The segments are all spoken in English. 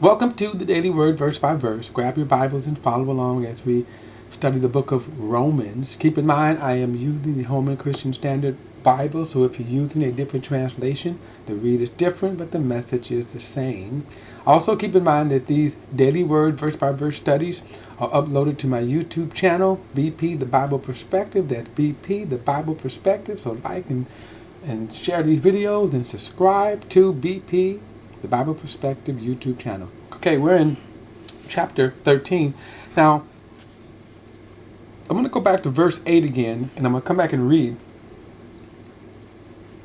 Welcome to the Daily Word, verse by verse. Grab your Bibles and follow along as we study the book of Romans. Keep in mind, I am using the Holman Christian Standard Bible, so if you're using a different translation, the read is different, but the message is the same. Also, keep in mind that these Daily Word, verse by verse studies are uploaded to my YouTube channel, BP, the Bible Perspective. That's BP, the Bible Perspective. So like and share these videos and subscribe to BP, the Bible Perspective YouTube channel. Okay, we're in chapter 13. Now, I'm going to go back to verse 8 again, and I'm going to come back and read,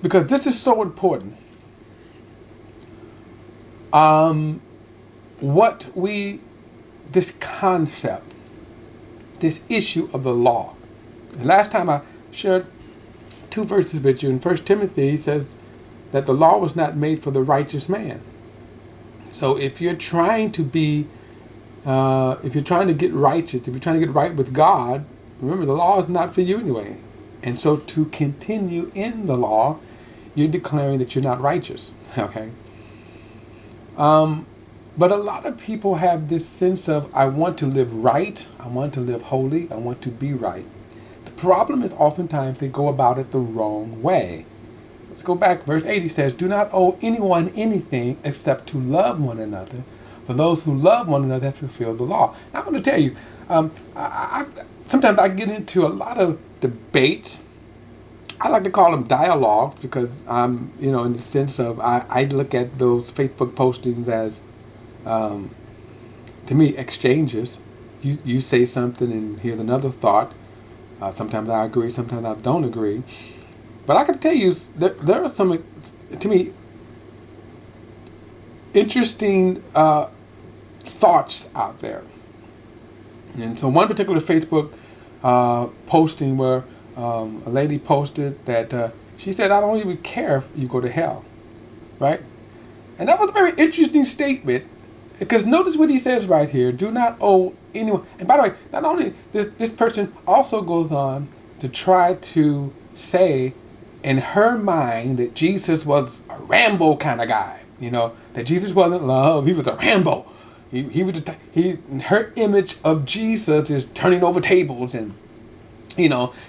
because this is so important. This concept, this issue of the law. And last time I shared two verses with you. In 1 Timothy, he says that the law was not made for the righteous man. So if you're trying to be, if you're trying to get righteous, if you're trying to get right with God, remember the law is not for you anyway. And so to continue in the law, you're declaring that you're not righteous. Okay. But a lot of people have this sense of, I want to live right, I want to live holy, I want to be right. The problem is oftentimes they go about it the wrong way. Let's go back. Verse 80 says, do not owe anyone anything except to love one another. For those who love one another have fulfilled the law. Now, I'm going to tell you, sometimes I get into a lot of debates. I like to call them dialogues because I'm, in the sense of I look at those Facebook postings as, to me, exchanges. You say something and here's another thought. Sometimes I agree, sometimes I don't agree. But I can tell you, there are some, to me, interesting thoughts out there. And so one particular Facebook posting where a lady posted that she said, I don't even care if you go to hell, right? And that was a very interesting statement, because notice what he says right here, do not owe anyone. And by the way, not only this person also goes on to try to say in her mind that Jesus was a Rambo kind of guy, that Jesus wasn't love, he was a Rambo. Her image of Jesus is turning over tables and,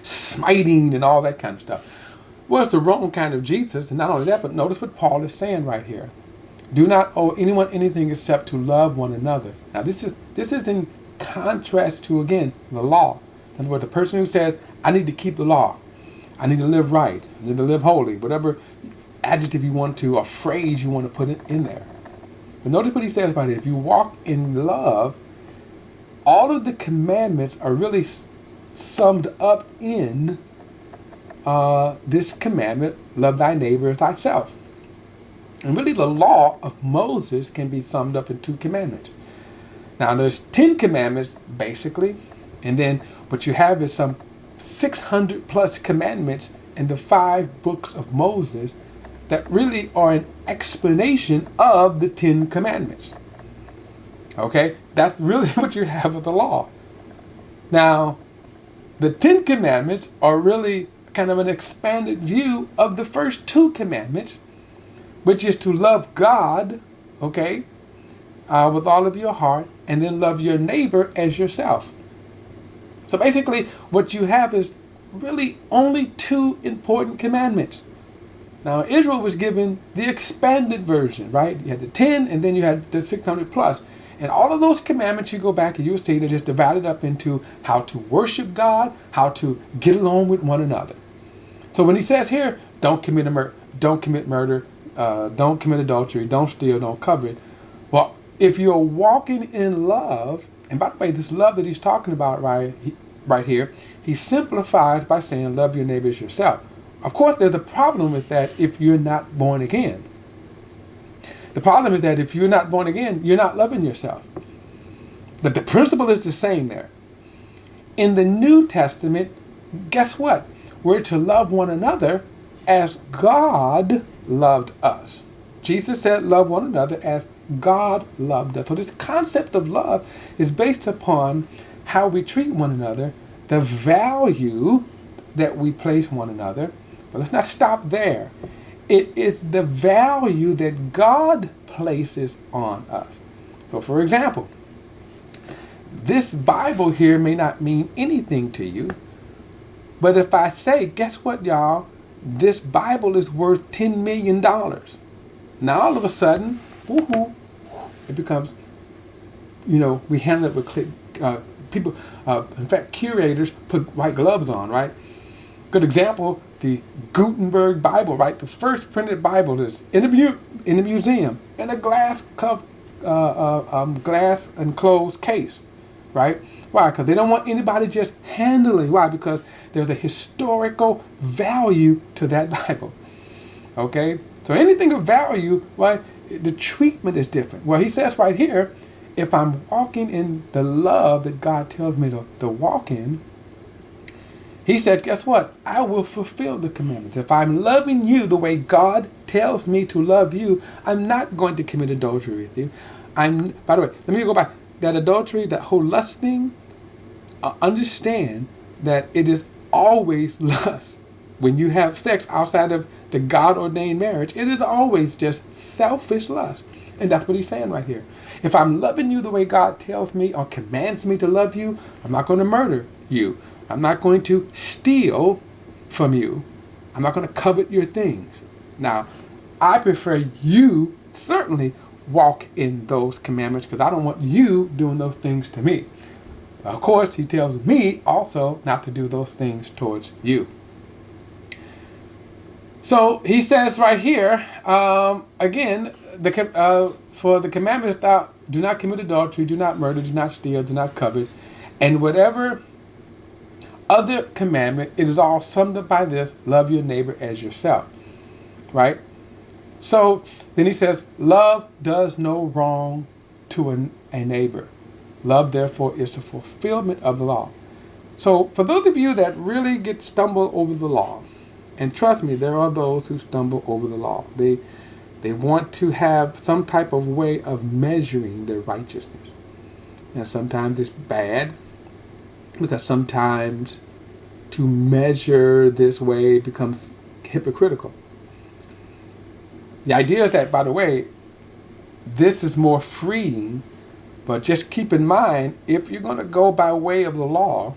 smiting and all that kind of stuff. Well, it's the wrong kind of Jesus. And not only that, but notice what Paul is saying right here. Do not owe anyone anything except to love one another. Now, this is in contrast to, again, the law. In other words, the person who says, I need to keep the law. I need to live right. I need to live holy. Whatever adjective you want to, or phrase you want to put in there. But notice what he says about it. If you walk in love, all of the commandments are really summed up in this commandment, love thy neighbor as thyself. And really the law of Moses can be summed up in two commandments. Now there's 10 commandments basically, and then what you have is some 600 plus commandments in the 5 books of Moses that really are an explanation of the 10 commandments. Okay, that's really what you have with the law. Now, the 10 commandments are really kind of an expanded view of the first 2 commandments, which is to love God, okay, with all of your heart, and then love your neighbor as yourself. So basically, what you have is really only 2 important commandments. Now, Israel was given the expanded version, right? You had the 10, and then you had the 600 plus. And all of those commandments, you go back and you'll see they're just divided up into how to worship God, how to get along with one another. So when he says here, don't commit murder, don't commit adultery, don't steal, don't covet. Well, if you're walking in love, and by the way, this love that he's talking about right here, he simplifies by saying love your neighbor as yourself. Of course, there's a problem with that if you're not born again. The problem is that if you're not born again, you're not loving yourself. But the principle is the same there. In the New Testament, guess what? We're to love one another as God loved us. Jesus said, love one another as God loved us. So this concept of love is based upon how we treat one another, the value that we place one another. But let's not stop there. It is the value that God places on us. So for example, this Bible here may not mean anything to you, but if I say, guess what, y'all? This Bible is worth $10 million. Now all of a sudden, woohoo, it becomes, we handle it with people, in fact, curators put white gloves on, right? Good example, the Gutenberg Bible, right? The first printed Bible is in the museum in a glass enclosed case, right? Why? Because they don't want anybody just handling. Why? Because there's a historical value to that Bible. Okay? So anything of value, right, the treatment is different. Well, he says right here, if I'm walking in the love that God tells me to walk in, he said, guess what? I will fulfill the commandments. If I'm loving you the way God tells me to love you, I'm not going to commit adultery with you. By the way, let me go back. That adultery, that whole lust thing, understand that it is always lust. When you have sex outside of the God-ordained marriage, it is always just selfish lust. And that's what he's saying right here. If I'm loving you the way God tells me or commands me to love you, I'm not going to murder you. I'm not going to steal from you. I'm not going to covet your things. Now, I prefer you certainly walk in those commandments because I don't want you doing those things to me. Of course, he tells me also not to do those things towards you. So he says right here, again, for the commandments, thou do not commit adultery, do not murder, do not steal, do not covet, and whatever other commandment, it is all summed up by this: love your neighbor as yourself. Right? So then he says, love does no wrong to a neighbor. Love, therefore, is the fulfillment of the law. So for those of you that really get stumbled over the law, and trust me, there are those who stumble over the law. They want to have some type of way of measuring their righteousness. And sometimes it's bad, because sometimes to measure this way becomes hypocritical. The idea is that, by the way, this is more freeing, but just keep in mind, if you're going to go by way of the law,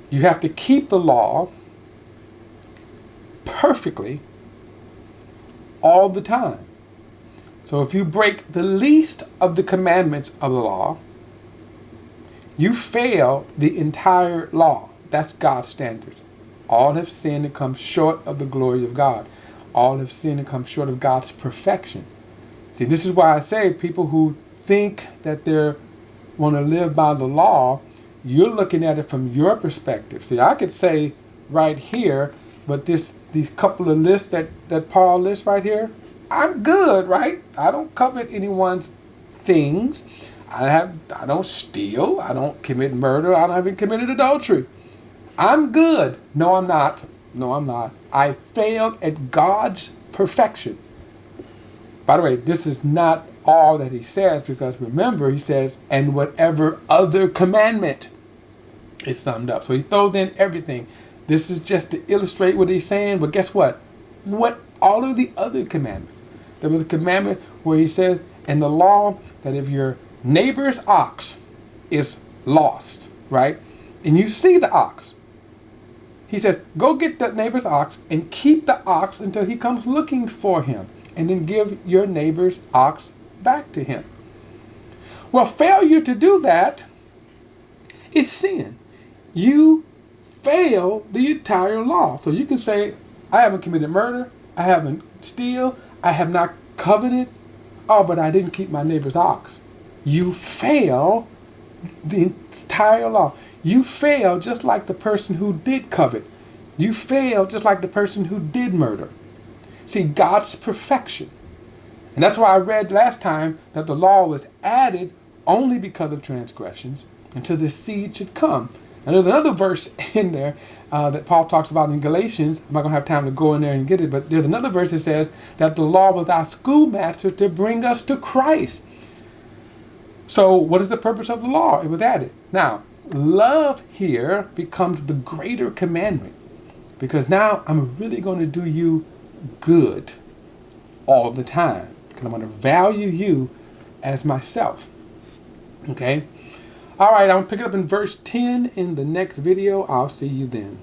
you have to keep the law perfectly all the time. So if you break the least of the commandments of the law, you fail the entire law. That's God's standard. All have sinned and come short of the glory of God. All have sinned and come short of God's perfection. See, this is why I say people who think that they want to live by the law, you're looking at it from your perspective. See, I could say right here, but these couple of lists that Paul lists right here, I'm good, right? I don't covet anyone's things. I don't steal. I don't commit murder. I haven't committed adultery. I'm good. No, I'm not. No, I'm not. I failed at God's perfection. By the way, this is not all that he says, because remember, he says, and whatever other commandment is summed up. So he throws in everything. This is just to illustrate what he's saying. But guess what? All of the other commandments. There was a commandment where he says in the law that if your neighbor's ox is lost, right? And you see the ox, he says, go get that neighbor's ox and keep the ox until he comes looking for him, and then give your neighbor's ox back to him. Well, failure to do that is sin. You fail the entire law. So you can say, I haven't committed murder, I haven't steal, I have not coveted, but I didn't keep my neighbor's ox. You fail the entire law. You fail just like the person who did covet. You fail just like the person who did murder. See, God's perfection. And that's why I read last time that the law was added only because of transgressions until the seed should come. And there's another verse in there that Paul talks about in Galatians. I'm not going to have time to go in there and get it, but there's another verse that says that the law was our schoolmaster to bring us to Christ. So what is the purpose of the law? It was added. Now, love here becomes the greater commandment, because now I'm really going to do you good all the time, because I'm going to value you as myself. Okay? All right, I'm going to pick it up in verse 10 in the next video. I'll see you then.